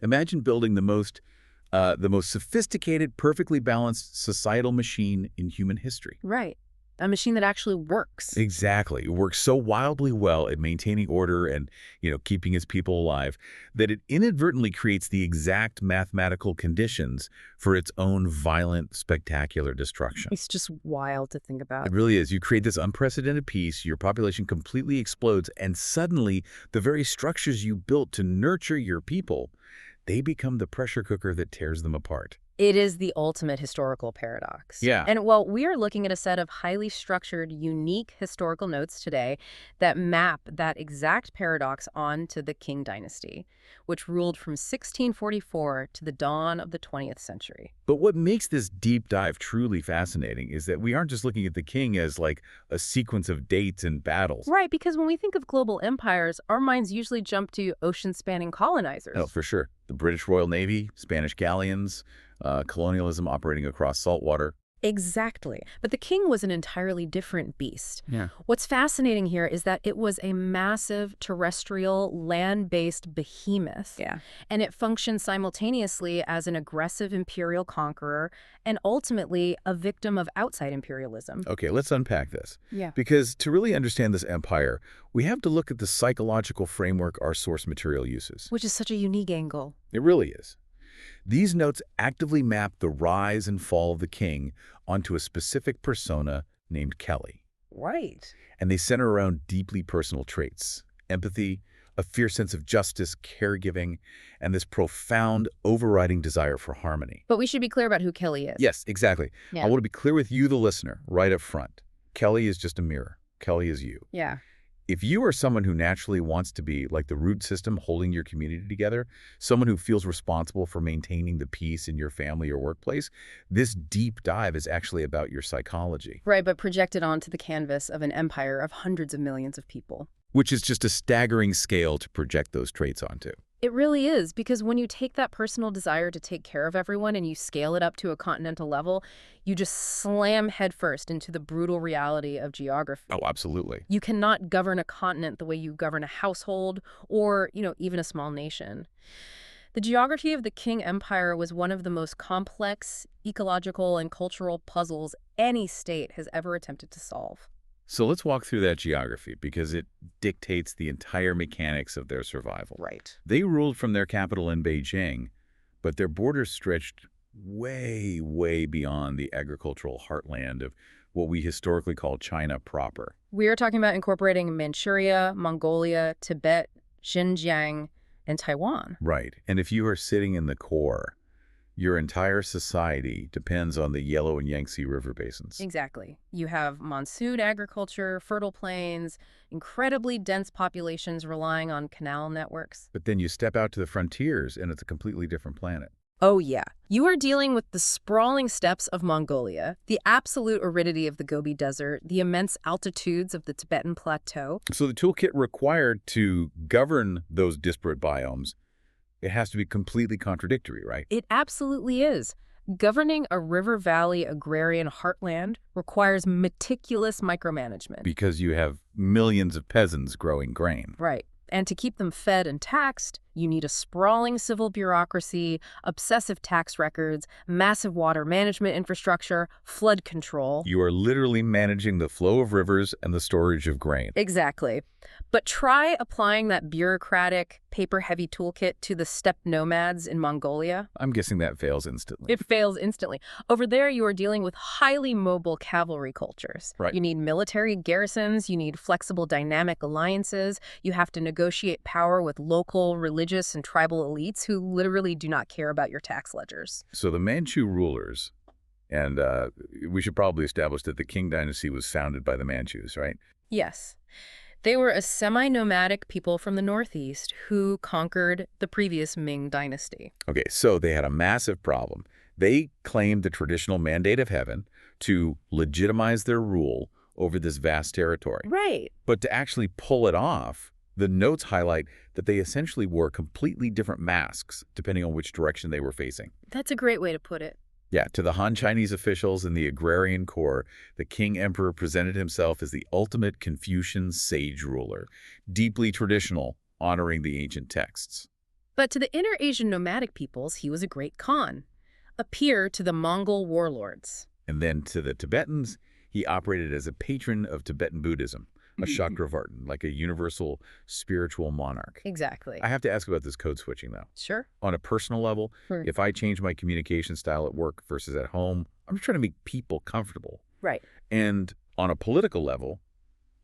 Imagine building the most sophisticated, perfectly balanced societal machine in human history. Right. A machine that actually works. Exactly. It works so wildly well at maintaining order and, keeping its people alive that it inadvertently creates the exact mathematical conditions for its own violent, spectacular destruction. It's just wild to think about. It really is. You create this unprecedented peace, your population completely explodes, and suddenly the very structures you built to nurture your people, they become the pressure cooker that tears them apart. It is the ultimate historical paradox. Yeah. And well, we are looking at a set of highly structured, unique historical notes today that map that exact paradox onto the Qing Dynasty, which ruled from 1644 to the dawn of the 20th century. But what makes this deep dive truly fascinating is that we aren't just looking at the king as like a sequence of dates and battles. Right, because when we think of global empires, our minds usually jump to ocean-spanning colonizers. Oh, for sure. The British Royal Navy, Spanish galleons, colonialism operating across saltwater. Exactly. But the king was an entirely different beast. Yeah. What's fascinating here is that it was a massive terrestrial, land-based behemoth. Yeah. And it functioned simultaneously as an aggressive imperial conqueror and ultimately a victim of outside imperialism. Okay, let's unpack this. Yeah. Because to really understand this empire, we have to look at the psychological framework our source material uses. Which is such a unique angle. It really is. These notes actively map the rise and fall of the king onto a specific persona named Kelly. Right. And they center around deeply personal traits: empathy, a fierce sense of justice, caregiving, and this profound overriding desire for harmony. But we should be clear about who Kelly is. Yes, exactly. Yeah. I want to be clear with you, the listener, right up front. Kelly is just a mirror. Kelly is you. Yeah. If you are someone who naturally wants to be like the root system holding your community together, someone who feels responsible for maintaining the peace in your family or workplace, this deep dive is actually about your psychology. Right, but projected onto the canvas of an empire of hundreds of millions of people. Which is just a staggering scale to project those traits onto. It really is, because when you take that personal desire to take care of everyone and you scale it up to a continental level, you just slam headfirst into the brutal reality of geography. Oh, absolutely. You cannot govern a continent the way you govern a household or, even a small nation. The geography of the Qing Empire was one of the most complex ecological and cultural puzzles any state has ever attempted to solve. So let's walk through that geography because it dictates the entire mechanics of their survival. Right. They ruled from their capital in Beijing, but their borders stretched way, way beyond the agricultural heartland of what we historically call China proper. We are talking about incorporating Manchuria, Mongolia, Tibet, Xinjiang, and Taiwan. Right. And if you are sitting in the core, your entire society depends on the Yellow and Yangtze River basins. Exactly. You have monsoon agriculture, fertile plains, incredibly dense populations relying on canal networks. But then you step out to the frontiers and it's a completely different planet. Oh yeah. You are dealing with the sprawling steppes of Mongolia, the absolute aridity of the Gobi Desert, the immense altitudes of the Tibetan Plateau. So the toolkit required to govern those disparate biomes, it has to be completely contradictory, right? It absolutely is. Governing a river valley agrarian heartland requires meticulous micromanagement. Because you have millions of peasants growing grain. Right. And to keep them fed and taxed, you need a sprawling civil bureaucracy, obsessive tax records, massive water management infrastructure, flood control. You are literally managing the flow of rivers and the storage of grain. Exactly. But try applying that bureaucratic, paper-heavy toolkit to the steppe nomads in Mongolia. I'm guessing that fails instantly. It fails instantly. Over there, you are dealing with highly mobile cavalry cultures. Right. You need military garrisons, you need flexible dynamic alliances, you have to negotiate power with local, religious, and tribal elites who literally do not care about your tax ledgers. So the Manchu rulers, and we should probably establish that the Qing Dynasty was founded by the Manchus, right? Yes. They were a semi-nomadic people from the northeast who conquered the previous Ming dynasty. Okay, so they had a massive problem. They claimed the traditional mandate of heaven to legitimize their rule over this vast territory. Right. But to actually pull it off, the notes highlight that they essentially wore completely different masks depending on which direction they were facing. That's a great way to put it. Yeah, to the Han Chinese officials in the agrarian core, the Qing Emperor presented himself as the ultimate Confucian sage ruler, deeply traditional, honoring the ancient texts. But to the inner Asian nomadic peoples, he was a great Khan, a peer to the Mongol warlords. And then to the Tibetans, he operated as a patron of Tibetan Buddhism, a Chakravartin, like a universal spiritual monarch. Exactly. I have to ask about this code switching, though. Sure. On a personal level, Sure. if I change my communication style at work versus at home, I'm just trying to make people comfortable. Right. And on a political level,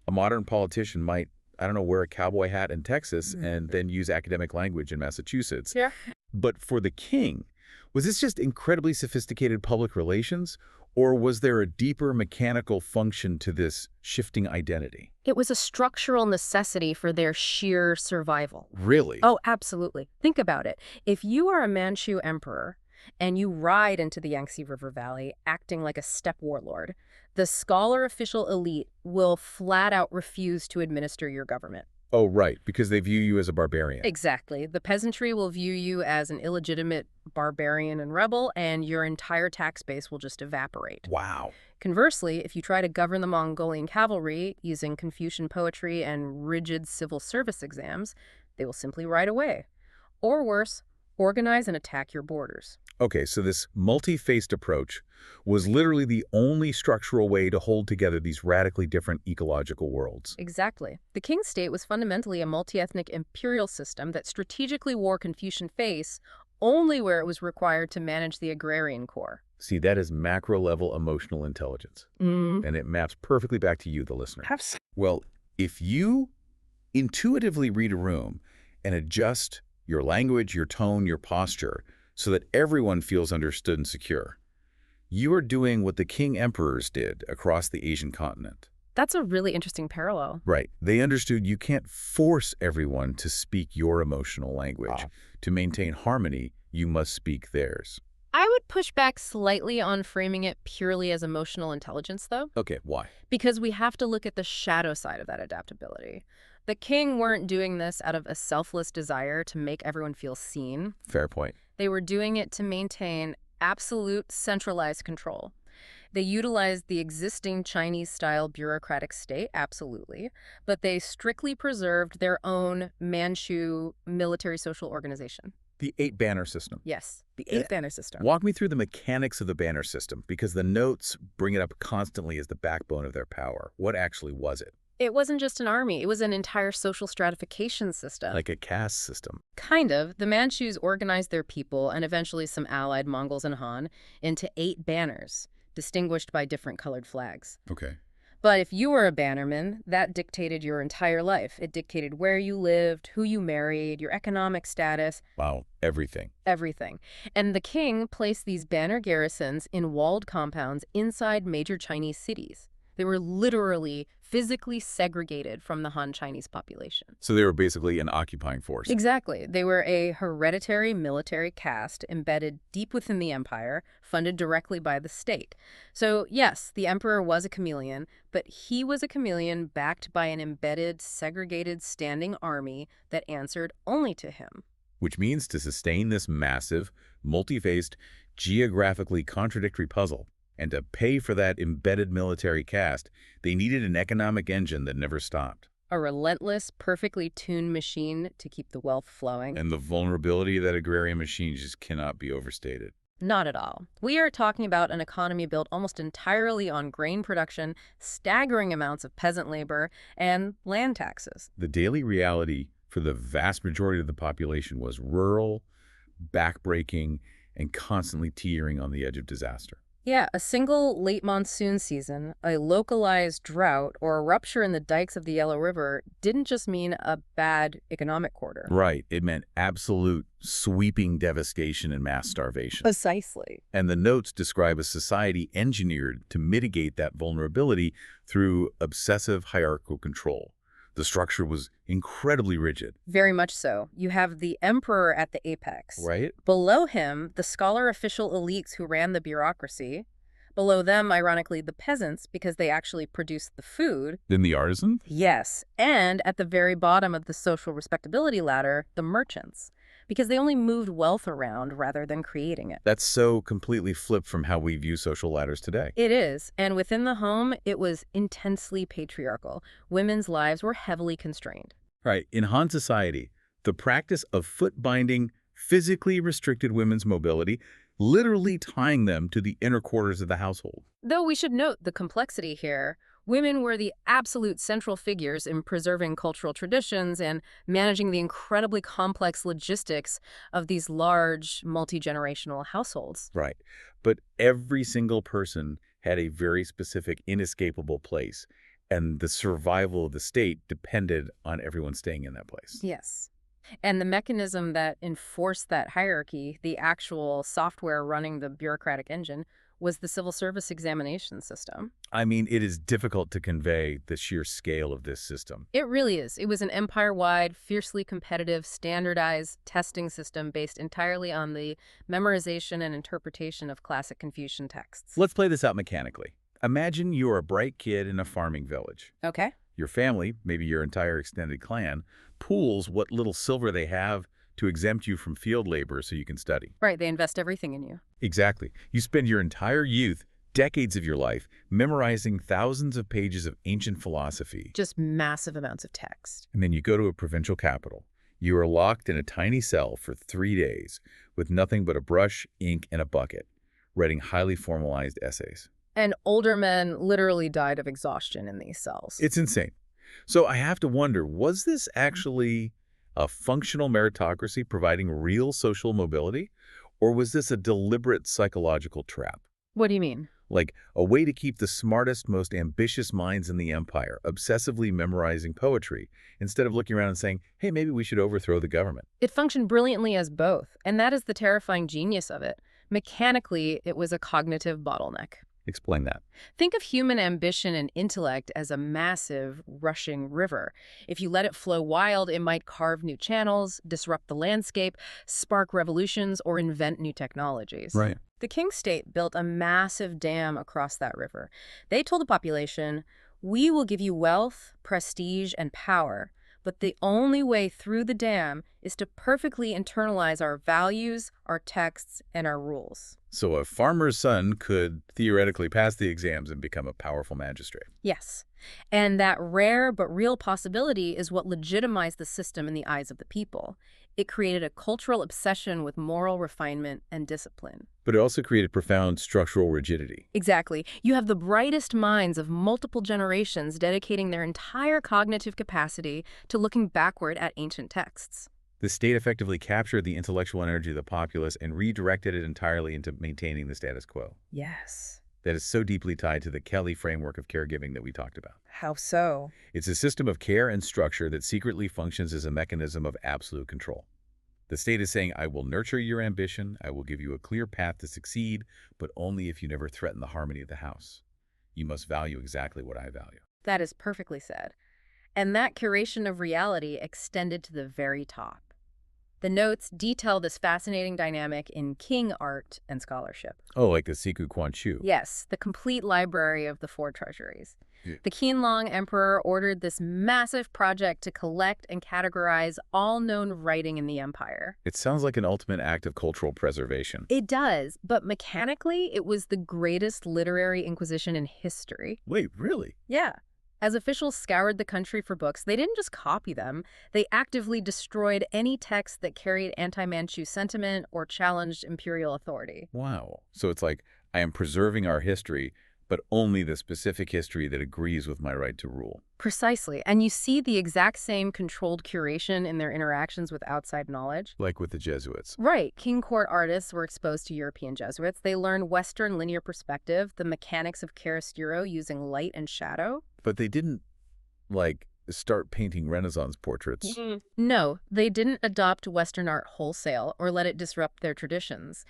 a modern politician might, I don't know, wear a cowboy hat in Texas and then use academic language in Massachusetts. Yeah. But for the king, was this just incredibly sophisticated public relations, or was there a deeper mechanical function to this shifting identity? It was a structural necessity for their sheer survival. Really? Oh, absolutely. Think about it. If you are a Manchu emperor and you ride into the Yangtze River Valley acting like a steppe warlord, the scholar official elite will flat out refuse to administer your government. Oh, right, because they view you as a barbarian. Exactly. The peasantry will view you as an illegitimate barbarian and rebel, and your entire tax base will just evaporate. Wow. Conversely, if you try to govern the Mongolian cavalry using Confucian poetry and rigid civil service exams, they will simply ride away. Or worse, organize and attack your borders. Okay, so this multi-faced approach was literally the only structural way to hold together these radically different ecological worlds. Exactly. The Qing state was fundamentally a multiethnic imperial system that strategically wore Confucian face only where it was required to manage the agrarian core. See, that is macro-level emotional intelligence. And it maps perfectly back to you, the listener. Well, if you intuitively read a room and adjust your language, your tone, your posture, so that everyone feels understood and secure, you are doing what the king emperors did across the Asian continent. That's a really interesting parallel. Right. They understood you can't force everyone to speak your emotional language. To maintain harmony, you must speak theirs. I would push back slightly on framing it purely as emotional intelligence, though. Okay, why? Because we have to look at the shadow side of that adaptability. The king weren't doing this out of a selfless desire to make everyone feel seen. Fair point. They were doing it to maintain absolute centralized control. They utilized the existing Chinese-style bureaucratic state, absolutely, but they strictly preserved their own Manchu military social organization. The 8-banner system. Yes, the 8-banner system. Walk me through the mechanics of the banner system, because the notes bring it up constantly as the backbone of their power. What actually was it? It wasn't just an army, it was an entire social stratification system. Like a caste system. Kind of. The Manchus organized their people, and eventually some allied Mongols and Han, into 8 banners, distinguished by different colored flags. Okay. But if you were a bannerman, that dictated your entire life. It dictated where you lived, who you married, your economic status. Wow, everything. Everything. And the king placed these banner garrisons in walled compounds inside major Chinese cities. They were literally physically segregated from the Han Chinese population. So they were basically an occupying force. Exactly. They were a hereditary military caste embedded deep within the empire, funded directly by the state. So yes, the emperor was a chameleon, but he was a chameleon backed by an embedded, segregated standing army that answered only to him. Which means to sustain this massive, multi-faced, geographically contradictory puzzle, and to pay for that embedded military caste, they needed an economic engine that never stopped. A relentless, perfectly tuned machine to keep the wealth flowing. And the vulnerability of that agrarian machine just cannot be overstated. Not at all. We are talking about an economy built almost entirely on grain production, staggering amounts of peasant labor, and land taxes. The daily reality for the vast majority of the population was rural, backbreaking, and constantly teetering on the edge of disaster. Yeah, a single late monsoon season, a localized drought, or a rupture in the dikes of the Yellow River didn't just mean a bad economic quarter. Right. It meant absolute sweeping devastation and mass starvation. Precisely. And the notes describe a society engineered to mitigate that vulnerability through obsessive hierarchical control. The structure was incredibly rigid. Very much so. You have the emperor at the apex. Right? Below him, the scholar official elites who ran the bureaucracy. Below them, ironically, the peasants, because they actually produced the food. Then the artisan? Yes. And at the very bottom of the social respectability ladder, the merchants, because they only moved wealth around rather than creating it. That's so completely flipped from how we view social ladders today. It is. And within the home, it was intensely patriarchal. Women's lives were heavily constrained. Right. In Han society, The practice of foot binding physically restricted women's mobility, literally tying them to the inner quarters of the household. Though we should note the complexity here. Women were the absolute central figures in preserving cultural traditions and managing the incredibly complex logistics of these large, multi-generational households. Right. But every single person had a very specific, inescapable place, and the survival of the state depended on everyone staying in that place. Yes. And the mechanism that enforced that hierarchy, the actual software running the bureaucratic engine, was the civil service examination system. I mean, it is difficult to convey the sheer scale of this system. It really is. It was an empire-wide, fiercely competitive, standardized testing system based entirely on the memorization and interpretation of classic Confucian texts. Let's play this out mechanically. Imagine you're a bright kid in a farming village. Okay. Your family, maybe your entire extended clan, pools what little silver they have to exempt you from field labor so you can study. Right, they invest everything in you. Exactly. You spend your entire youth, decades of your life, memorizing thousands of pages of ancient philosophy. Just massive amounts of text. And then you go to a provincial capital. You are locked in a tiny cell for 3 days with nothing but a brush, ink, and a bucket, writing highly formalized essays. And older men literally died of exhaustion in these cells. It's insane. So I have to wonder, was this actually a functional meritocracy providing real social mobility? Or was this a deliberate psychological trap? What do you mean? Like a way to keep the smartest, most ambitious minds in the empire obsessively memorizing poetry instead of looking around and saying, hey, maybe we should overthrow the government? It functioned brilliantly as both, and that is the terrifying genius of it. Mechanically, it was a cognitive bottleneck. Explain that. Think of human ambition and intellect as a massive, rushing river. If you let it flow wild, it might carve new channels, disrupt the landscape, spark revolutions, or invent new technologies. Right. The Qing state built a massive dam across that river. They told the population, we will give you wealth, prestige, and power, but the only way through the dam is to perfectly internalize our values, our texts, and our rules. So a farmer's son could theoretically pass the exams and become a powerful magistrate. Yes. And that rare but real possibility is what legitimized the system in the eyes of the people. It created a cultural obsession with moral refinement and discipline. But it also created profound structural rigidity. Exactly. You have the brightest minds of multiple generations dedicating their entire cognitive capacity to looking backward at ancient texts. The state effectively captured the intellectual energy of the populace and redirected it entirely into maintaining the status quo. Yes. That is so deeply tied to the Kelly framework of caregiving that we talked about. How so? It's a system of care and structure that secretly functions as a mechanism of absolute control. The state is saying, I will nurture your ambition, I will give you a clear path to succeed, but only if you never threaten the harmony of the house. You must value exactly what I value. That is perfectly said. And that curation of reality extended to the very top. The notes detail this fascinating dynamic in Qing art and scholarship. Oh, like the Siku Quan Chu. Yes, the complete library of the four treasuries. Yeah. The Qianlong Emperor ordered this massive project to collect and categorize all known writing in the empire. It sounds like an ultimate act of cultural preservation. It does, but mechanically, it was the greatest literary inquisition in history. Wait, really? Yeah. As officials scoured the country for books, they didn't just copy them. They actively destroyed any text that carried anti-Manchu sentiment or challenged imperial authority. Wow. So it's like, I am preserving our history, but only the specific history that agrees with my right to rule. Precisely. And you see the exact same controlled curation in their interactions with outside knowledge. Like with the Jesuits. Right. King court artists were exposed to European Jesuits. They learned Western linear perspective, the mechanics of chiaroscuro using light and shadow. But they didn't, like, start painting Renaissance portraits. No, they didn't adopt Western art wholesale or let it disrupt their traditions.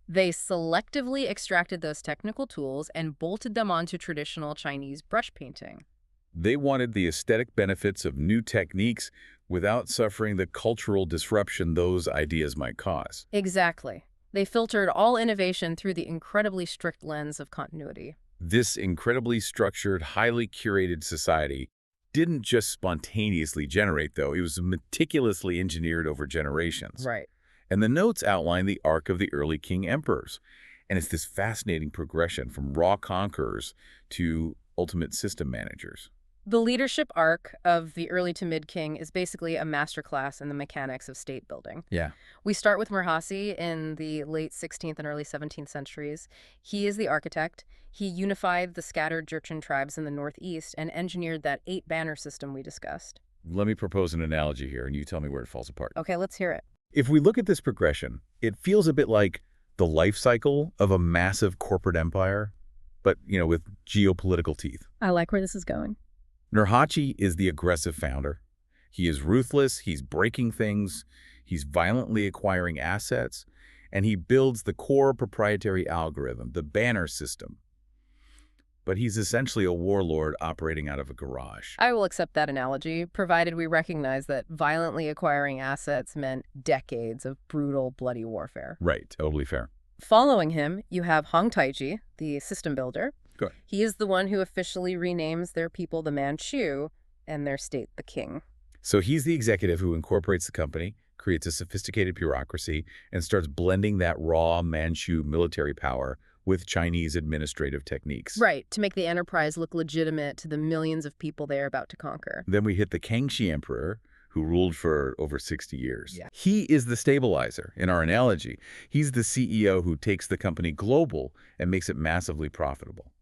They selectively extracted those technical tools and bolted them onto traditional Chinese brush painting. They wanted the aesthetic benefits of new techniques without suffering the cultural disruption those ideas might cause. Exactly. They filtered all innovation through the incredibly strict lens of continuity. This incredibly structured, highly curated society didn't just spontaneously generate, though. It was meticulously engineered over generations. Right. And the notes outline the arc of the early Qing emperors. And it's this fascinating progression from raw conquerors to ultimate system managers. The leadership arc of the early to mid-Qing is basically a masterclass in the mechanics of state building. Yeah. We start with Murhasi in the late 16th and early 17th centuries. He is the architect. He unified the scattered Jurchen tribes in the northeast and engineered that 8-banner system we discussed. Let me propose an analogy here, and you tell me where it falls apart. Okay, let's hear it. If we look at this progression, it feels a bit like the life cycle of a massive corporate empire, but, with geopolitical teeth. I like where this is going. Nurhaci is the aggressive founder. He is ruthless, he's breaking things, he's violently acquiring assets, and he builds the core proprietary algorithm, the banner system. But he's essentially a warlord operating out of a garage. I will accept that analogy, provided we recognize that violently acquiring assets meant decades of brutal, bloody warfare. Right, totally fair. Following him, you have Hong Taiji, the system builder. Go ahead. He is the one who officially renames their people the Manchu and their state the King. So he's the executive who incorporates the company, creates a sophisticated bureaucracy, and starts blending that raw Manchu military power with Chinese administrative techniques. Right, to make the enterprise look legitimate to the millions of people they are about to conquer. Then we hit the Kangxi Emperor, who ruled for over 60 years. Yeah. He is the stabilizer in our analogy. He's the CEO who takes the company global and makes it massively profitable.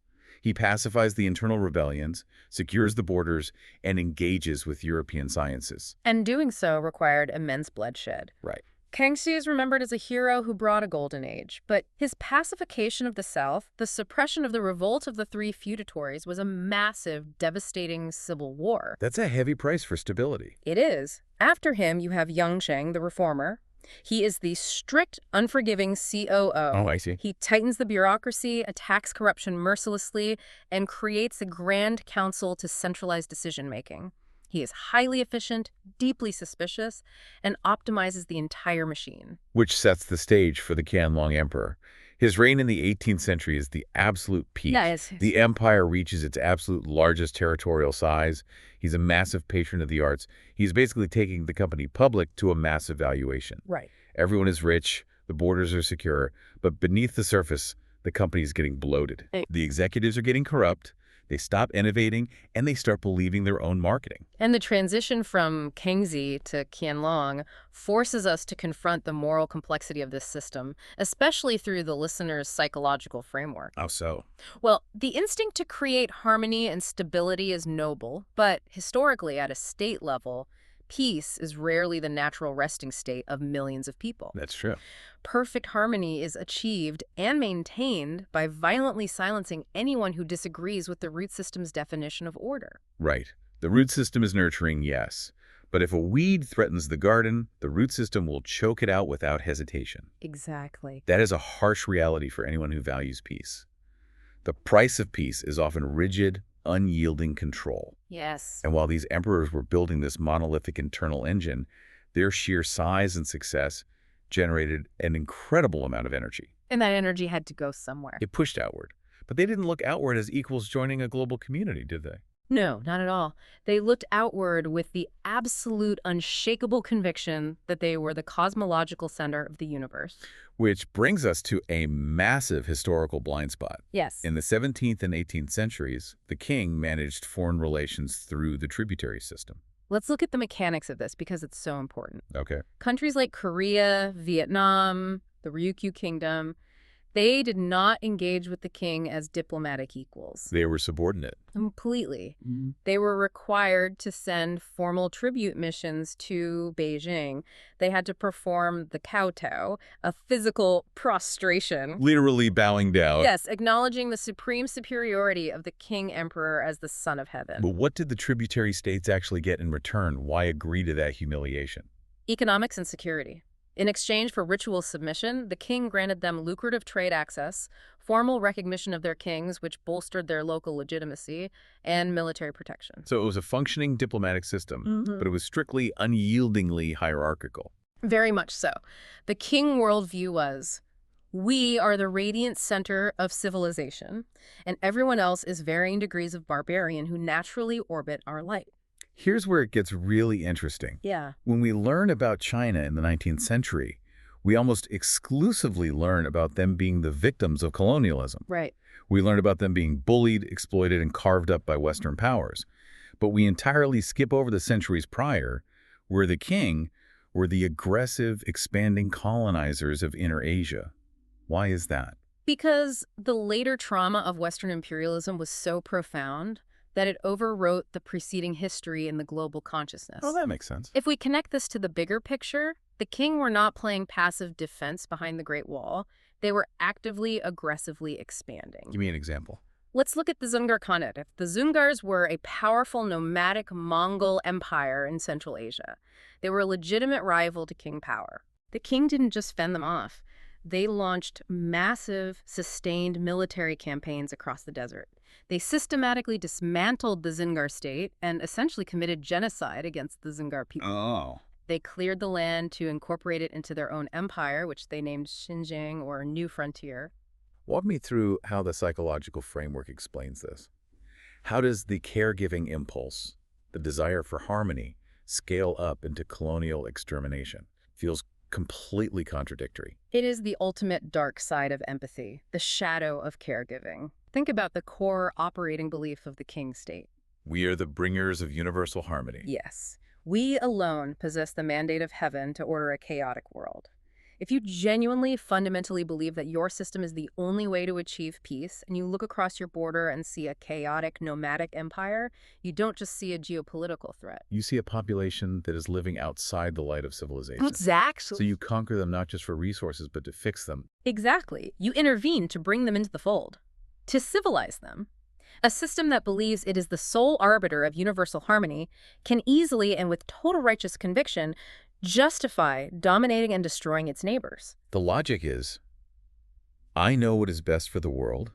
He pacifies the internal rebellions, secures the borders, and engages with European sciences. And doing so required immense bloodshed. Right. Kangxi is remembered as a hero who brought a golden age, but his pacification of the South, the suppression of the revolt of the three feudatories, was a massive, devastating civil war. That's a heavy price for stability. It is. After him, you have Yangcheng, the reformer. He is the strict, unforgiving COO. Oh, I see. He tightens the bureaucracy, attacks corruption mercilessly, and creates a grand council to centralize decision-making. He is highly efficient, deeply suspicious, and optimizes the entire machine. Which sets the stage for the Qianlong Emperor. His reign in the 18th century is the absolute peak. Yeah, yes. The empire reaches its absolute largest territorial size. He's a massive patron of the arts. He's basically taking the company public to a massive valuation. Right. Everyone is rich, the borders are secure, but beneath the surface, the company is getting bloated. The executives are getting corrupt. They stop innovating, and they start believing their own marketing. And the transition from Kangxi to Qianlong forces us to confront the moral complexity of this system, especially through the listener's psychological framework. How so? Well, the instinct to create harmony and stability is noble, but historically, at a state level, peace is rarely the natural resting state of millions of people. That's true. Perfect harmony is achieved and maintained by violently silencing anyone who disagrees with the root system's definition of order. Right. The root system is nurturing, yes. But if a weed threatens the garden, the root system will choke it out without hesitation. Exactly. That is a harsh reality for anyone who values peace. The price of peace is often rigid, unyielding control. Yes. And while these emperors were building this monolithic internal engine, their sheer size and success generated an incredible amount of energy. And that energy had to go somewhere. It pushed outward. But they didn't look outward as equals joining a global community, did they? No, not at all. They looked outward with the absolute, unshakable conviction that they were the cosmological center of the universe. Which brings us to a massive historical blind spot. Yes. In the 17th and 18th centuries, the king managed foreign relations through the tributary system. Let's look at the mechanics of this because it's so important. Okay. Countries like Korea, Vietnam, the Ryukyu Kingdom, they did not engage with the king as diplomatic equals. They were subordinate. Completely. They were required to send formal tribute missions to Beijing. They had to perform the kowtow, a physical prostration. Literally bowing down. Yes, acknowledging the supreme superiority of the king-emperor as the son of heaven. But what did the tributary states actually get in return? Why agree to that humiliation? Economics and security. In exchange for ritual submission, the king granted them lucrative trade access, formal recognition of their kings, which bolstered their local legitimacy, and military protection. So it was a functioning diplomatic system, but it was strictly unyieldingly hierarchical. Very much so. The king worldview was, we are the radiant center of civilization, and everyone else is varying degrees of barbarian who naturally orbit our light. Here's where it gets really interesting. Yeah. When we learn about China in the 19th century, we almost exclusively learn about them being the victims of colonialism. Right. We learn about them being bullied, exploited, and carved up by Western powers. But we entirely skip over the centuries prior, where the king were the aggressive, expanding colonizers of Inner Asia. Why is that? Because the later trauma of Western imperialism was so profound that it overwrote the preceding history in the global consciousness. Oh, that makes sense. If we connect this to the bigger picture, the king were not playing passive defense behind the Great Wall. They were actively, aggressively expanding. Give me an example. Let's look at the Dzungar Khanate. The Dzungars were a powerful nomadic Mongol empire in Central Asia. They were a legitimate rival to king power. The king didn't just fend them off. They launched massive, sustained military campaigns across the desert. They systematically dismantled the Dzungar state and essentially committed genocide against the Dzungar people. Oh. They cleared the land to incorporate it into their own empire, which they named Xinjiang, or New Frontier. Walk me through how the psychological framework explains this. How does the caregiving impulse, the desire for harmony, scale up into colonial extermination? Feels completely contradictory. It is the ultimate dark side of empathy, the shadow of caregiving. Think about the core operating belief of the king state. We are the bringers of universal harmony. Yes, we alone possess the mandate of heaven to order a chaotic world. If you genuinely, fundamentally believe that your system is the only way to achieve peace, and you look across your border and see a chaotic, nomadic empire, you don't just see a geopolitical threat. You see a population that is living outside the light of civilization. Exactly. So you conquer them not just for resources, but to fix them. Exactly. You intervene to bring them into the fold, to civilize them. A system that believes it is the sole arbiter of universal harmony can easily and with total righteous conviction justify dominating and destroying its neighbors. The logic is, I know what is best for the world,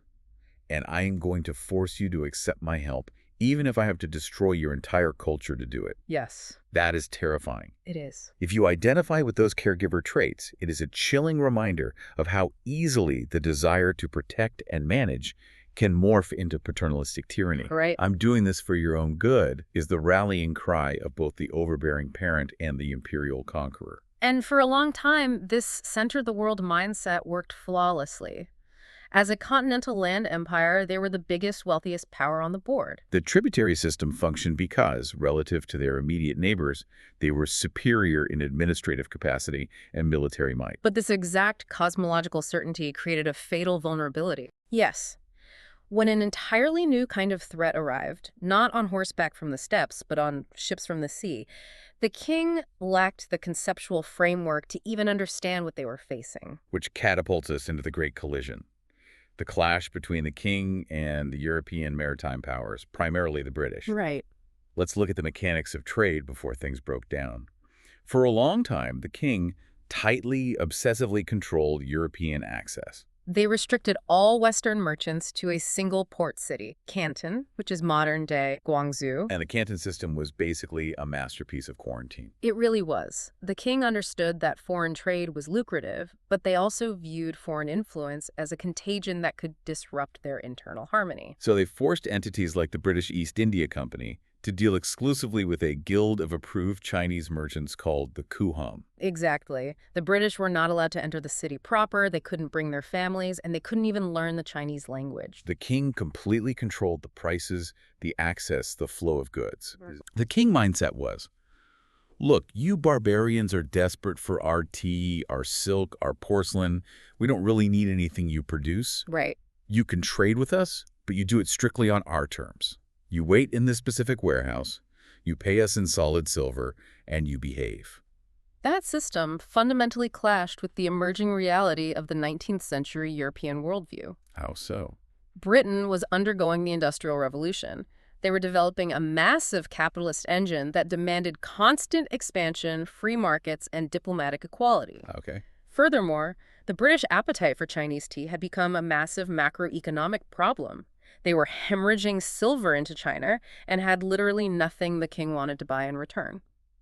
and I am going to force you to accept my help, even if I have to destroy your entire culture to do it. Yes, That is terrifying. it is. If you identify with those caregiver traits, it is a chilling reminder of how easily the desire to protect and manage can morph into paternalistic tyranny. Right. I'm doing this for your own good is the rallying cry of both the overbearing parent and the imperial conqueror. And for a long time, this center-the-world mindset worked flawlessly. As a continental land empire, they were the biggest, wealthiest power on the board. The tributary system functioned because, relative to their immediate neighbors, they were superior in administrative capacity and military might. But this exact cosmological certainty created a fatal vulnerability. Yes. When an entirely new kind of threat arrived, not on horseback from the steppes, but on ships from the sea, the king lacked the conceptual framework to even understand what they were facing. Which catapults us into the Great Collision. The clash between the king and the European maritime powers, primarily the British. Right. Let's look at the mechanics of trade before things broke down. For a long time, the king tightly, obsessively controlled European access. They restricted all Western merchants to a single port city, Canton, which is modern-day Guangzhou. And the Canton system was basically a masterpiece of quarantine. It really was. The king understood that foreign trade was lucrative, but they also viewed foreign influence as a contagion that could disrupt their internal harmony. So they forced entities like the British East India Company to deal exclusively with a guild of approved Chinese merchants called the Kuham. Exactly. The British were not allowed to enter the city proper, they couldn't bring their families, and they couldn't even learn the Chinese language. The king completely controlled the prices, the access, the flow of goods. The king mindset was, look, you barbarians are desperate for our tea, our silk, our porcelain. We don't really need anything you produce. Right. You can trade with us, but you do it strictly on our terms. You wait in this specific warehouse, you pay us in solid silver, and you behave. That system fundamentally clashed with the emerging reality of the 19th century European worldview. How so? Britain was undergoing the Industrial Revolution. They were developing a massive capitalist engine that demanded constant expansion, free markets, and diplomatic equality. Okay. Furthermore, the British appetite for Chinese tea had become a massive macroeconomic problem. They were hemorrhaging silver into China and had literally nothing the king wanted to buy in return.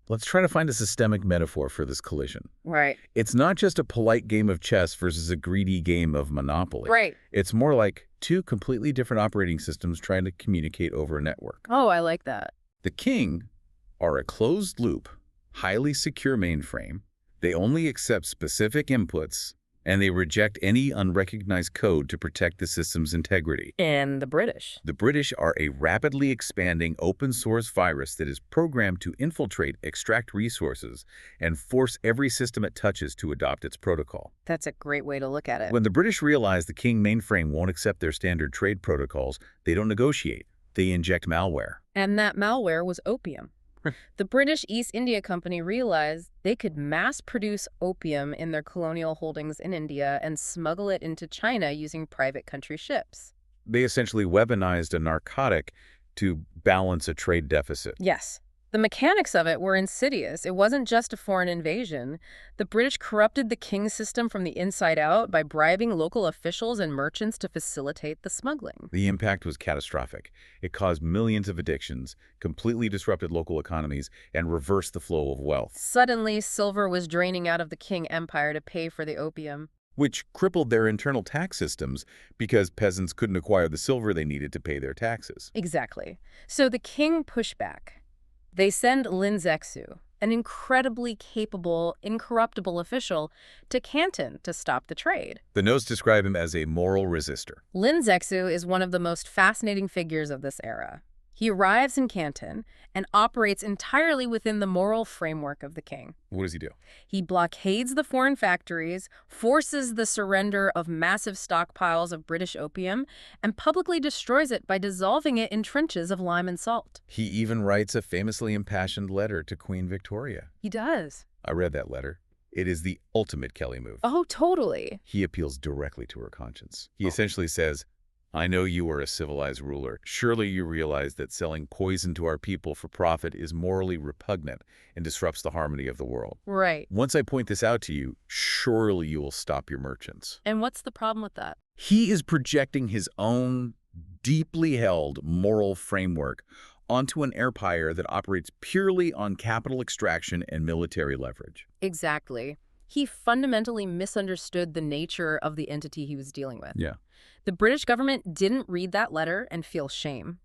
Let's try to find a systemic metaphor for this collision. Right. It's not just a polite game of chess versus a greedy game of Monopoly. Right. It's more like two completely different operating systems trying to communicate over a network. Oh, I like that. The king are a closed-loop, highly secure mainframe. They only accept specific inputs, And they reject any unrecognized code to protect the system's integrity. And the British. The British are a rapidly expanding open-source virus that is programmed to infiltrate, extract resources, and force every system it touches to adopt its protocol. That's a great way to look at it. When the British realize the King mainframe won't accept their standard trade protocols, they don't negotiate. They inject malware. And that malware was opium. The British East India Company realized they could mass-produce opium in their colonial holdings in India and smuggle it into China using private country ships. They essentially weaponized a narcotic to balance a trade deficit. Yes. The mechanics of it were insidious. It wasn't just a foreign invasion. The British corrupted the king system from the inside out by bribing local officials and merchants to facilitate the smuggling. The impact was catastrophic. It caused millions of addictions, completely disrupted local economies, and reversed the flow of wealth, Suddenly, silver was draining out of the Qing Empire to pay for the opium. which crippled their internal tax systems because peasants couldn't acquire the silver they needed to pay their taxes. Exactly. So the king pushed back. They send Lin Zexu, an incredibly capable, incorruptible official, to Canton to stop the trade. The notes describe him as a moral resistor. Lin Zexu is one of the most fascinating figures of this era. He arrives in Canton and operates entirely within the moral framework of the king. What does he do? He blockades the foreign factories, forces the surrender of massive stockpiles of British opium, and publicly destroys it by dissolving it in trenches of lime and salt. He even writes a famously impassioned letter to Queen Victoria. He does. I read that letter. It is the ultimate Kelly move. Oh, totally. He appeals directly to her conscience. He essentially says, I know you are a civilized ruler. Surely you realize that selling poison to our people for profit is morally repugnant and disrupts the harmony of the world. Right. Once I point this out to you, surely you will stop your merchants. And what's the problem with that? He is projecting his own deeply held moral framework onto an empire that operates purely on capital extraction and military leverage. Exactly. He fundamentally misunderstood the nature of the entity he was dealing with. Yeah. The British government didn't read that letter and feel shame.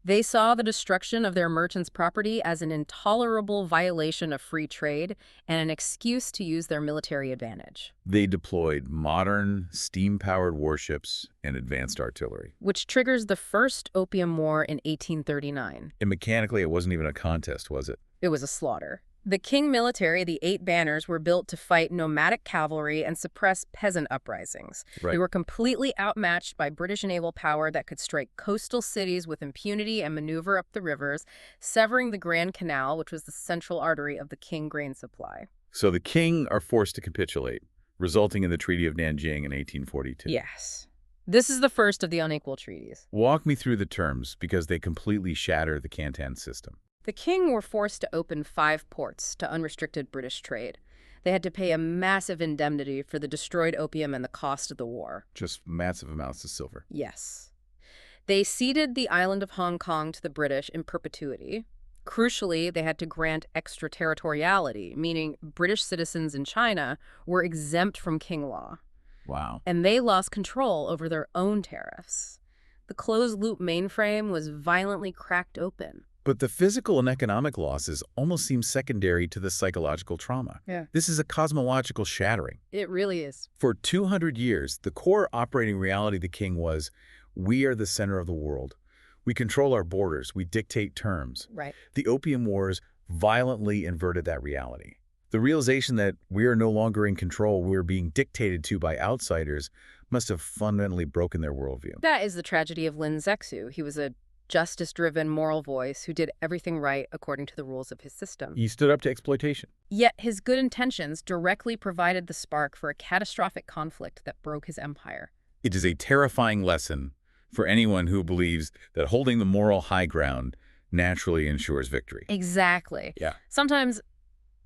They saw the destruction of their merchants' property as an intolerable violation of free trade and an excuse to use their military advantage. They deployed modern, steam-powered warships and advanced artillery. Which triggers the First Opium War in 1839. And mechanically, it wasn't even a contest, was it? It was a slaughter. The Qing military, the 8 banners, were built to fight nomadic cavalry and suppress peasant uprisings. Right. They were completely outmatched by British naval power that could strike coastal cities with impunity and maneuver up the rivers, severing the Grand Canal, which was the central artery of the Qing grain supply. So the Qing are forced to capitulate, resulting in the Treaty of Nanjing in 1842. Yes. This is the first of the unequal treaties. Walk me through the terms, because they completely shatter the Canton system. The Qing were forced to open 5 ports to unrestricted British trade. They had to pay a massive indemnity for the destroyed opium and the cost of the war. Just massive amounts of silver. Yes. They ceded the island of Hong Kong to the British in perpetuity. Crucially, they had to grant extraterritoriality, meaning British citizens in China were exempt from Qing law. Wow. And they lost control over their own tariffs. The closed-loop mainframe was violently cracked open. But the physical and economic losses almost seem secondary to the psychological trauma. Yeah. This is a cosmological shattering. It really is. For 200 years, the core operating reality of the King was, we are the center of the world. We control our borders. We dictate terms. Right. The Opium Wars violently inverted that reality. The realization that we are no longer in control, we're being dictated to by outsiders, must have fundamentally broken their worldview. That is the tragedy of Lin Zexu. He was a justice-driven moral voice who did everything right according to the rules of his system. He stood up to exploitation. Yet his good intentions directly provided the spark for a catastrophic conflict that broke his empire. It is a terrifying lesson for anyone who believes that holding the moral high ground naturally ensures victory. Exactly. Yeah. Sometimes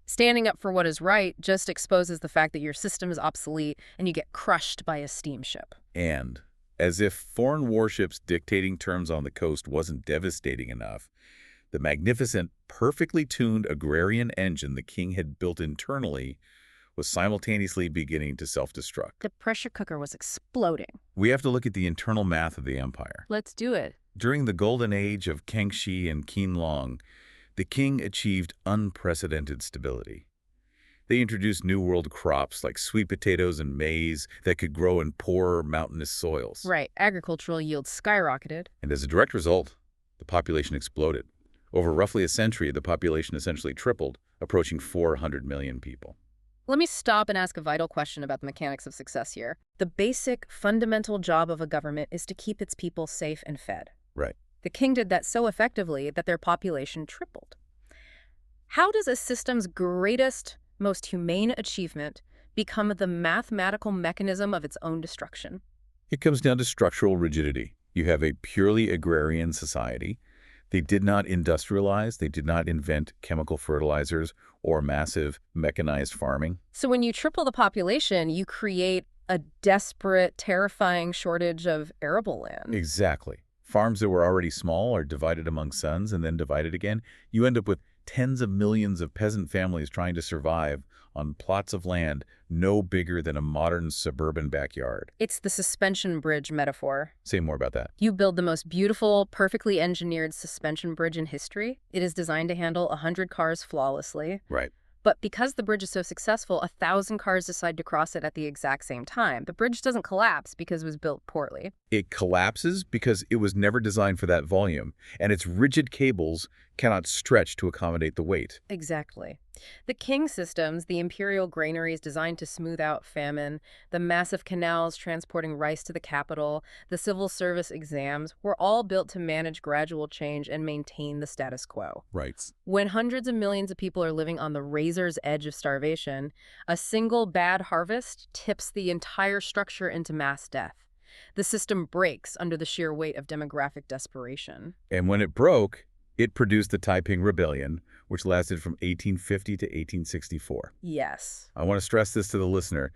standing up for what is right just exposes the fact that your system is obsolete and you get crushed by a steamship. And as if foreign warships dictating terms on the coast wasn't devastating enough, the magnificent, perfectly tuned agrarian engine the King had built internally was simultaneously beginning to self-destruct. The pressure cooker was exploding. We have to look at the internal math of the empire. Let's do it. During the golden age of Kangxi and Qianlong, the King achieved unprecedented stability. They introduced New World crops like sweet potatoes and maize that could grow in poorer mountainous soils. Right, agricultural yields skyrocketed. And as a direct result, the population exploded. Over roughly a century, the population essentially tripled, approaching 400 million people. Let me stop and ask a vital question about the mechanics of success here. The basic, fundamental job of a government is to keep its people safe and fed. Right. The king did that so effectively that their population tripled. How does a system's greatest, most humane achievement become the mathematical mechanism of its own destruction? It comes down to structural rigidity. You have a purely agrarian society. They did not industrialize. They did not invent chemical fertilizers or massive mechanized farming. So when you triple the population, you create a desperate, terrifying shortage of arable land. Exactly. Farms that were already small are divided among sons and then divided again. You end up with tens of millions of peasant families trying to survive on plots of land no bigger than a modern suburban backyard. It's the suspension bridge metaphor. Say more about that. You build the most beautiful, perfectly engineered suspension bridge in history. It is designed to handle 100 cars flawlessly. Right. But because the bridge is so successful, 1,000 cars decide to cross it at the exact same time. The bridge doesn't collapse because it was built poorly. It collapses because it was never designed for that volume, and its rigid cables cannot stretch to accommodate the weight. Exactly. The king systems, the imperial granaries designed to smooth out famine, the massive canals transporting rice to the capital, the civil service exams, were all built to manage gradual change and maintain the status quo. Right. When hundreds of millions of people are living on the razor's edge of starvation, a single bad harvest tips the entire structure into mass death. The system breaks under the sheer weight of demographic desperation. And when it broke, it produced the Taiping Rebellion, which lasted from 1850 to 1864. Yes. I want to stress this to the listener.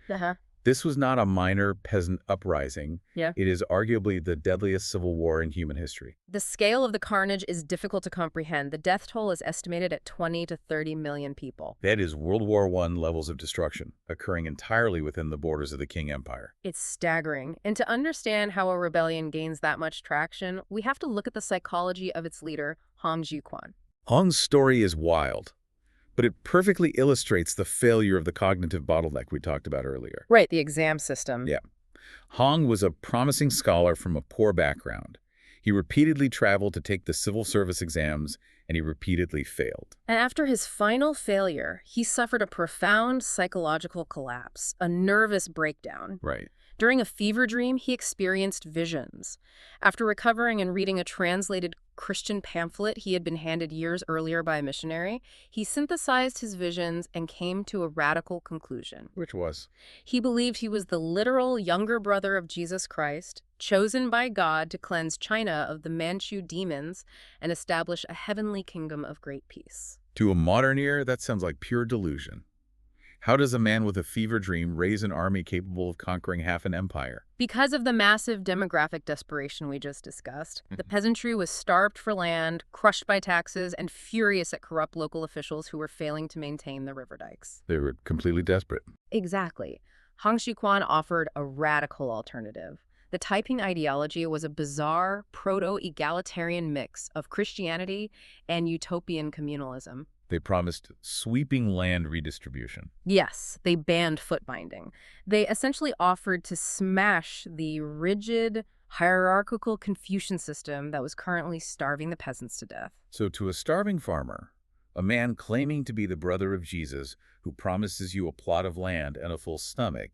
This was not a minor peasant uprising. Yeah. It is arguably the deadliest civil war in human history. The scale of the carnage is difficult to comprehend. The death toll is estimated at 20 to 30 million people. That is World War I levels of destruction, occurring entirely within the borders of the Qing Empire. It's staggering. And to understand how a rebellion gains that much traction, we have to look at the psychology of its leader, Hong Xiuquan. Hong's story is wild, but it perfectly illustrates the failure of the cognitive bottleneck we talked about earlier. Right, the exam system. Yeah. Hong was a promising scholar from a poor background. He repeatedly traveled to take the civil service exams, and he repeatedly failed. And after his final failure, he suffered a profound psychological collapse, a nervous breakdown. Right. During a fever dream, he experienced visions. After recovering and reading a translated Christian pamphlet he had been handed years earlier by a missionary, he synthesized his visions and came to a radical conclusion. Which was? He believed he was the literal younger brother of Jesus Christ, chosen by God to cleanse China of the Manchu demons and establish a heavenly kingdom of great peace. To a modern ear, that sounds like pure delusion. How does a man with a fever dream raise an army capable of conquering half an empire? Because of the massive demographic desperation we just discussed, the peasantry was starved for land, crushed by taxes, and furious at corrupt local officials who were failing to maintain the river dikes. They were completely desperate. Exactly. Hong Xiuquan offered a radical alternative. The Taiping ideology was a bizarre, proto-egalitarian mix of Christianity and utopian communalism. They promised sweeping land redistribution. Yes, they banned foot binding. They essentially offered to smash the rigid, hierarchical Confucian system that was currently starving the peasants to death. So to a starving farmer, a man claiming to be the brother of Jesus who promises you a plot of land and a full stomach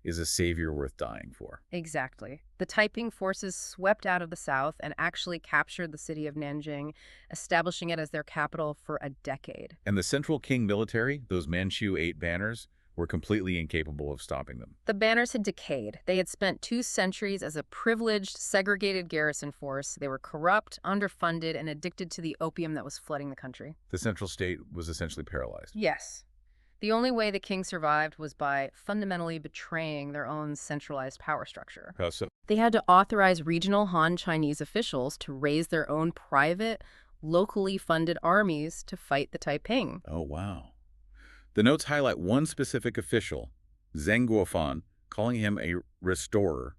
is a savior worth dying for. Exactly. The Taiping forces swept out of the south and actually captured the city of Nanjing, establishing it as their capital for a decade. And the Central Qing military, those Manchu 8 banners, were completely incapable of stopping them. The banners had decayed. They had spent 2 centuries as a privileged, segregated garrison force. They were corrupt, underfunded, and addicted to the opium that was flooding the country. The central state was essentially paralyzed. Yes. The only way the king survived was by fundamentally betraying their own centralized power structure. How so? They had to authorize regional Han Chinese officials to raise their own private, locally funded armies to fight the Taiping. Oh, wow. The notes highlight one specific official, Zheng Guofan, calling him a restorer.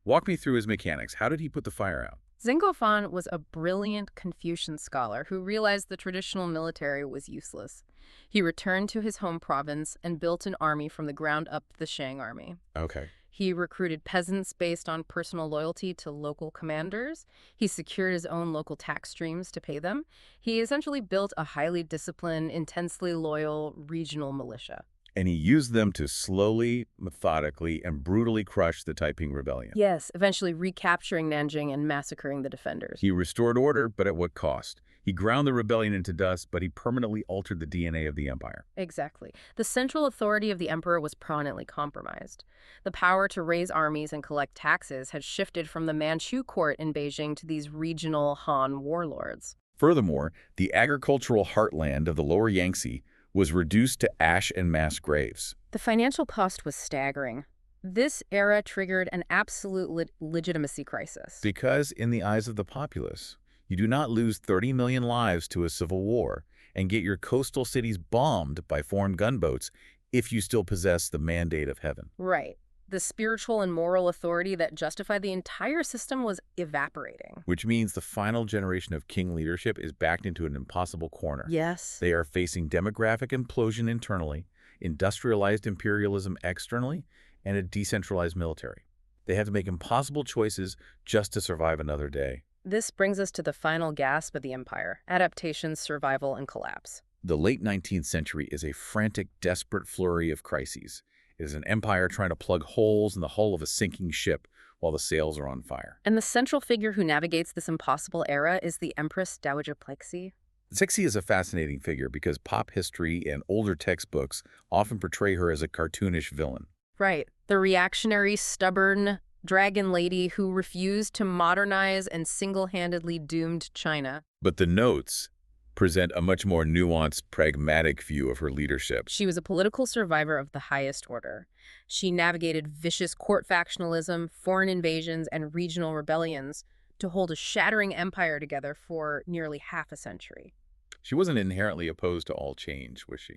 Walk me through his mechanics. How did he put the fire out? Zheng was a brilliant Confucian scholar who realized the traditional military was useless. He returned to his home province and built an army from the ground up, the Shang army. Okay. He recruited peasants based on personal loyalty to local commanders. He secured his own local tax streams to pay them. He essentially built a highly disciplined, intensely loyal regional militia. And he used them to slowly, methodically, and brutally crush the Taiping Rebellion. Yes, eventually recapturing Nanjing and massacring the defenders. He restored order, but at what cost? He ground the rebellion into dust, but he permanently altered the DNA of the empire. Exactly. The central authority of the emperor was prominently compromised. The power to raise armies and collect taxes had shifted from the Manchu court in Beijing to these regional Han warlords. Furthermore, the agricultural heartland of the lower Yangtze was reduced to ash and mass graves. The financial cost was staggering. This era triggered an absolute legitimacy crisis. Because, in the eyes of the populace, you do not lose 30 million lives to a civil war and get your coastal cities bombed by foreign gunboats if you still possess the mandate of heaven. Right. The spiritual and moral authority that justified the entire system was evaporating. Which means the final generation of Qing leadership is backed into an impossible corner. Yes. They are facing demographic implosion internally, industrialized imperialism externally, and a decentralized military. They have to make impossible choices just to survive another day. This brings us to the final gasp of the empire: adaptation, survival, and collapse. The late 19th century is a frantic, desperate flurry of crises. It is an empire trying to plug holes in the hull of a sinking ship while the sails are on fire. And the central figure who navigates this impossible era is the Empress Dowager Cixi. Cixi is a fascinating figure because pop history and older textbooks often portray her as a cartoonish villain. Right. The reactionary, stubborn dragon lady who refused to modernize and single-handedly doomed China. But the notes present a much more nuanced, pragmatic view of her leadership. She was a political survivor of the highest order. She navigated vicious court factionalism, foreign invasions, and regional rebellions to hold a shattering empire together for nearly half a century. She wasn't inherently opposed to all change, was she?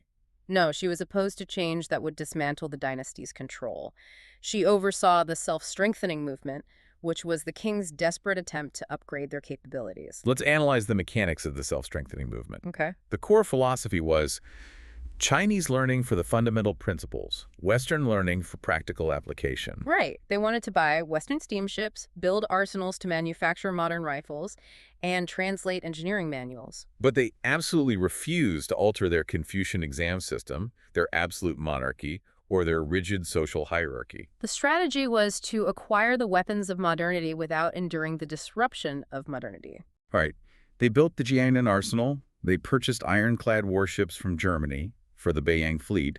No, she was opposed to change that would dismantle the dynasty's control. She oversaw the self-strengthening movement, which was the king's desperate attempt to upgrade their capabilities. Let's analyze the mechanics of the self-strengthening movement. Okay. The core philosophy was Chinese learning for the fundamental principles, Western learning for practical application. Right. They wanted to buy Western steamships, build arsenals to manufacture modern rifles, and translate engineering manuals. But they absolutely refused to alter their Confucian exam system, their absolute monarchy, or their rigid social hierarchy. The strategy was to acquire the weapons of modernity without enduring the disruption of modernity. All right. They built the Jiangnan arsenal. They purchased ironclad warships from Germany for the Beiyang fleet,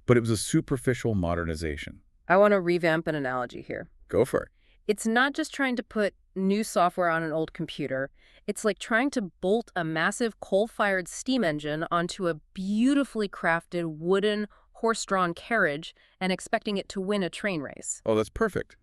but it was a superficial modernization. I want to revamp an analogy here. Go for it. It's not just trying to put new software on an old computer. It's like trying to bolt a massive coal-fired steam engine onto a beautifully crafted wooden horse-drawn carriage and expecting it to win a train race. Oh, that's perfect.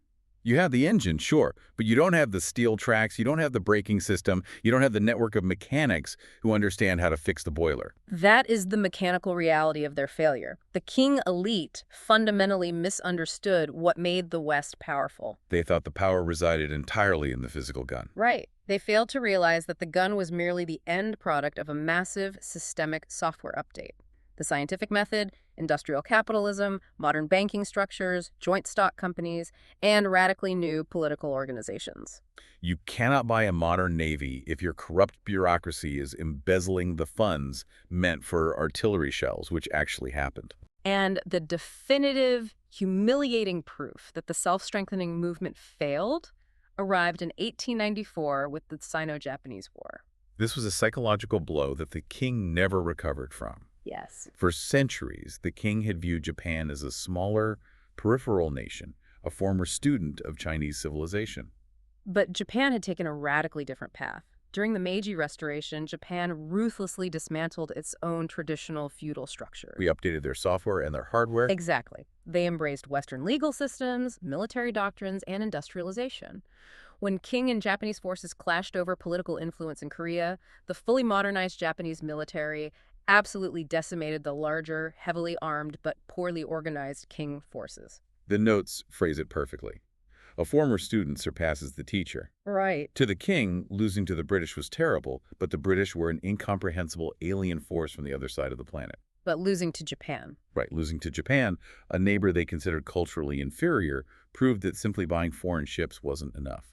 You have the engine, sure, but you don't have the steel tracks, you don't have the braking system, you don't have the network of mechanics who understand how to fix the boiler. That is the mechanical reality of their failure. The Qing elite fundamentally misunderstood what made the West powerful. They thought the power resided entirely in the physical gun. Right. They failed to realize that the gun was merely the end product of a massive systemic software update. The scientific method, industrial capitalism, modern banking structures, joint stock companies, and radically new political organizations. You cannot buy a modern navy if your corrupt bureaucracy is embezzling the funds meant for artillery shells, which actually happened. And the definitive, humiliating proof that the self-strengthening movement failed arrived in 1894 with the Sino-Japanese War. This was a psychological blow that the king never recovered from. Yes. For centuries, the king had viewed Japan as a smaller, peripheral nation, a former student of Chinese civilization. But Japan had taken a radically different path. During the Meiji Restoration, Japan ruthlessly dismantled its own traditional feudal structure. We updated their software and their hardware. Exactly. They embraced Western legal systems, military doctrines, and industrialization. When Qing and Japanese forces clashed over political influence in Korea, the fully modernized Japanese military absolutely decimated the larger, heavily armed but poorly organized Qing forces. The notes phrase it perfectly. A former student surpasses the teacher. Right. To the king, losing to the British was terrible, but the British were an incomprehensible alien force from the other side of the planet. But losing to Japan. Right, losing to Japan, a neighbor they considered culturally inferior, proved that simply buying foreign ships wasn't enough.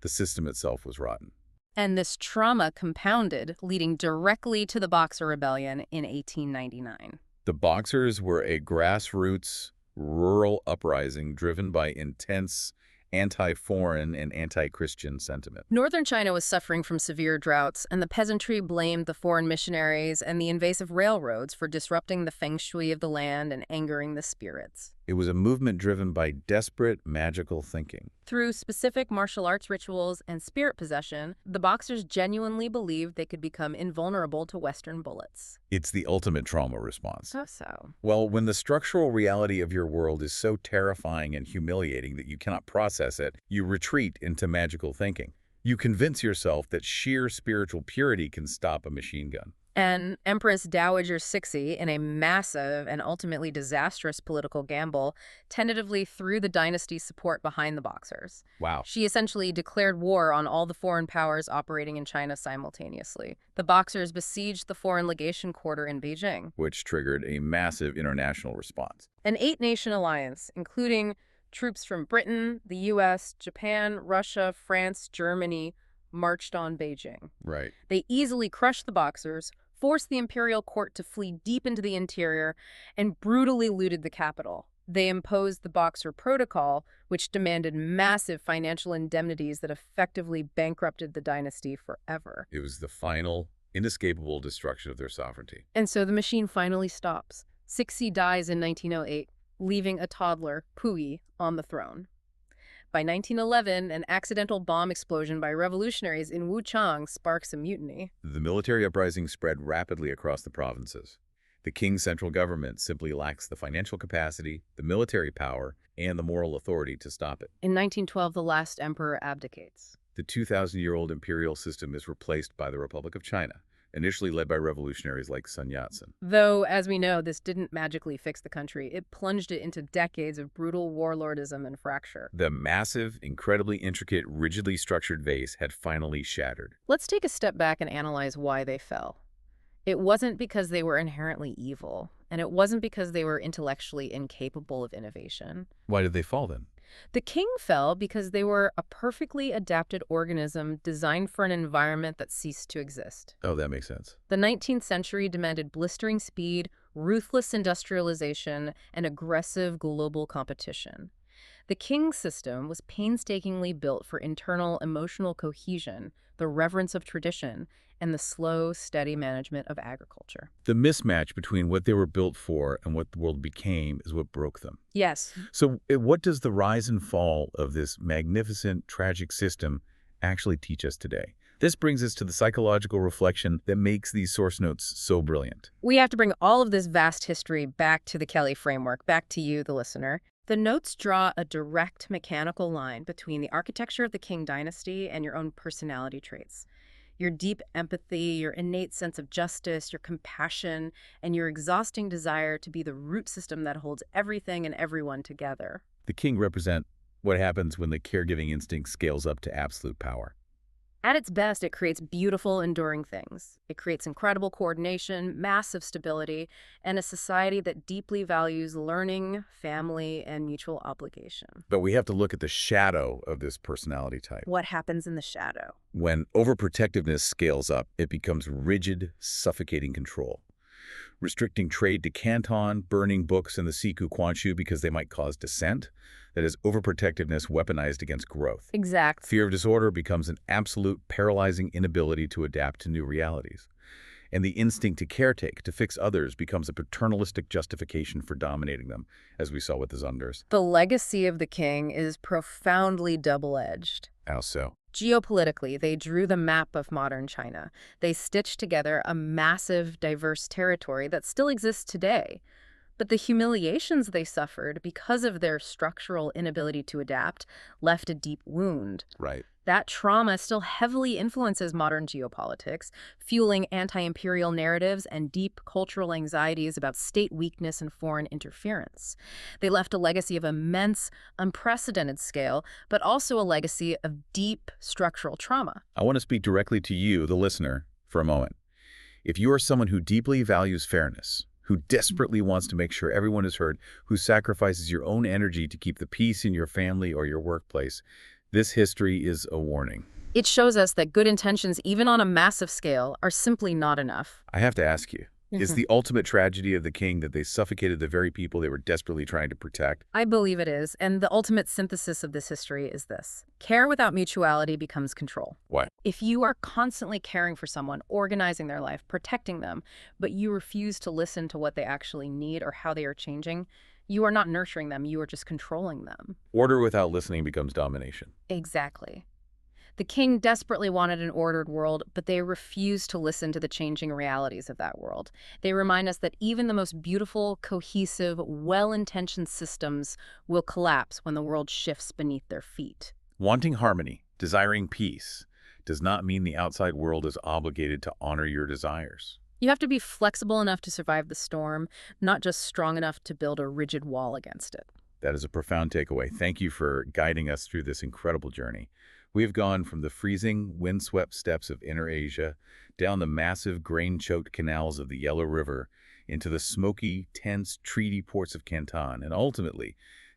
The system itself was rotten. And this trauma compounded, leading directly to the Boxer Rebellion in 1899. The Boxers were a grassroots, rural uprising driven by intense anti-foreign and anti-Christian sentiment. Northern China was suffering from severe droughts, and the peasantry blamed the foreign missionaries and the invasive railroads for disrupting the feng shui of the land and angering the spirits. It was a movement driven by desperate, magical thinking. Through specific martial arts rituals and spirit possession, the Boxers genuinely believed they could become invulnerable to Western bullets. It's the ultimate trauma response. So. Well, when the structural reality of your world is so terrifying and humiliating that you cannot process it, you retreat into magical thinking. You convince yourself that sheer spiritual purity can stop a machine gun. And Empress Dowager Cixi, in a massive and ultimately disastrous political gamble, tentatively threw the dynasty's support behind the Boxers. Wow. She essentially declared war on all the foreign powers operating in China simultaneously. The Boxers besieged the foreign legation quarter in Beijing, Which triggered a massive international response. an 8-nation alliance, including troops from Britain, the U.S., Japan, Russia, France, Germany, marched on Beijing. Right. They easily crushed the Boxers, forced the imperial court to flee deep into the interior, and brutally looted the capital. They imposed the Boxer Protocol, which demanded massive financial indemnities that effectively bankrupted the dynasty forever. It was the final, inescapable destruction of their sovereignty. And so the machine finally stops. Cixi dies in 1908, leaving a toddler, Puyi, on the throne. By 1911, an accidental bomb explosion by revolutionaries in Wuchang sparks a mutiny. The military uprising spread rapidly across the provinces. The king's central government simply lacks the financial capacity, the military power, and the moral authority to stop it. In 1912, the last emperor abdicates. The 2,000-year-old imperial system is replaced by the Republic of China, initially led by revolutionaries like Sun Yat-sen. Though, as we know, this didn't magically fix the country. It plunged it into decades of brutal warlordism and fracture. The massive, incredibly intricate, rigidly structured vase had finally shattered. Let's take a step back and analyze why they fell. It wasn't because they were inherently evil, and it wasn't because they were intellectually incapable of innovation. Why did they fall then? The king fell because they were a perfectly adapted organism designed for an environment that ceased to exist. Oh, that makes sense. The 19th century demanded blistering speed, ruthless industrialization, and aggressive global competition. The Qing system was painstakingly built for internal emotional cohesion, the reverence of tradition, and the slow, steady management of agriculture. The mismatch between what they were built for and what the world became is what broke them. Yes. So what does the rise and fall of this magnificent, tragic system actually teach us today? This brings us to the psychological reflection that makes these source notes so brilliant. We have to bring all of this vast history back to the Kelly framework, back to you, the listener. The notes draw a direct mechanical line between the architecture of the Qing Dynasty and your own personality traits. Your deep empathy, your innate sense of justice, your compassion, and your exhausting desire to be the root system that holds everything and everyone together. The Qing represent what happens when the caregiving instinct scales up to absolute power. At its best, it creates beautiful, enduring things. It creates incredible coordination, massive stability, and a society that deeply values learning, family, and mutual obligation. But we have to look at the shadow of this personality type. What happens in the shadow? When overprotectiveness scales up, it becomes rigid, suffocating control. Restricting trade to Canton, burning books in the Siku Quanchu because they might cause dissent. That is overprotectiveness weaponized against growth. Exact. Fear of disorder becomes an absolute paralyzing inability to adapt to new realities. And the instinct to caretake, to fix others, becomes a paternalistic justification for dominating them, as we saw with the Zunders. The legacy of the king is profoundly double-edged. How so? Geopolitically, they drew the map of modern China. They stitched together a massive, diverse territory that still exists today. But the humiliations they suffered because of their structural inability to adapt left a deep wound. Right. That trauma still heavily influences modern geopolitics, fueling anti-imperial narratives and deep cultural anxieties about state weakness and foreign interference. They left a legacy of immense, unprecedented scale, but also a legacy of deep structural trauma. I want to speak directly to you, the listener, for a moment. If you are someone who deeply values fairness, who desperately wants to make sure everyone is heard, who sacrifices your own energy to keep the peace in your family or your workplace, this history is a warning. It shows us that good intentions, even on a massive scale, are simply not enough. I have to ask you, is the ultimate tragedy of the Qing that they suffocated the very people they were desperately trying to protect? I believe it is, and the ultimate synthesis of this history is this. Care without mutuality becomes control. Why? If you are constantly caring for someone, organizing their life, protecting them, but you refuse to listen to what they actually need or how they are changing, you are not nurturing them, you are just controlling them. Order without listening becomes domination. Exactly. The Qing desperately wanted an ordered world, but they refused to listen to the changing realities of that world. They remind us that even the most beautiful, cohesive, well-intentioned systems will collapse when the world shifts beneath their feet. Wanting harmony, desiring peace, does not mean the outside world is obligated to honor your desires. You have to be flexible enough to survive the storm, not just strong enough to build a rigid wall against it. That is a profound takeaway. Thank you for guiding us through this incredible journey. We have gone from the freezing, windswept steppes of Inner Asia, down the massive, grain-choked canals of the Yellow River, into the smoky, tense, treaty ports of Canton, and ultimately,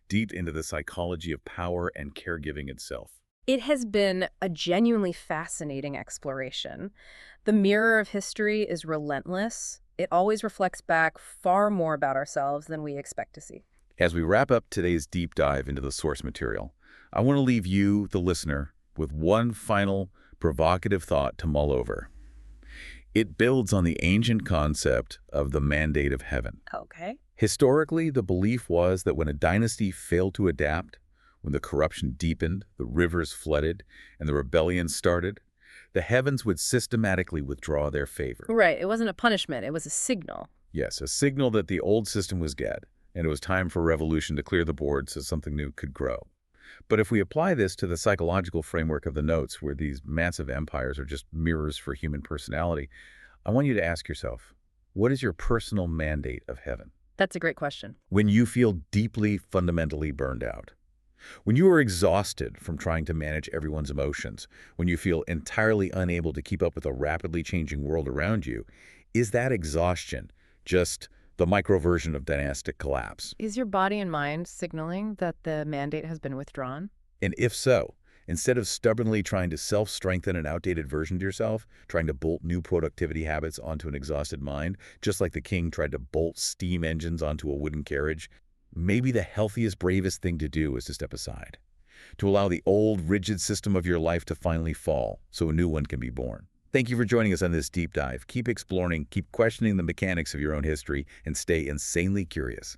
deep into the psychology of power and caregiving itself. It has been a genuinely fascinating exploration. The mirror of history is relentless. It always reflects back far more about ourselves than we expect to see. As we wrap up today's deep dive into the source material, I want to leave you, the listener, with one final provocative thought to mull over. It builds on the ancient concept of the mandate of heaven. Okay. Historically, the belief was that when a dynasty failed to adapt, when the corruption deepened, the rivers flooded, and the rebellion started, the heavens would systematically withdraw their favor. Right. It wasn't a punishment. It was a signal. Yes, a signal that the old system was dead, and it was time for revolution to clear the board so something new could grow. But if we apply this to the psychological framework of the notes, where these massive empires are just mirrors for human personality, I want you to ask yourself, what is your personal mandate of heaven? That's a great question. When you feel deeply, fundamentally burned out, when you are exhausted from trying to manage everyone's emotions, when you feel entirely unable to keep up with a rapidly changing world around you, is that exhaustion just the micro version of dynastic collapse? Is your body and mind signaling that the mandate has been withdrawn? And if so, instead of stubbornly trying to self-strengthen an outdated version of yourself, trying to bolt new productivity habits onto an exhausted mind, just like the King tried to bolt steam engines onto a wooden carriage, maybe the healthiest, bravest thing to do is to step aside, to allow the old, rigid system of your life to finally fall so a new one can be born. Thank you for joining us on this deep dive. Keep exploring, keep questioning the mechanics of your own history, and stay insanely curious.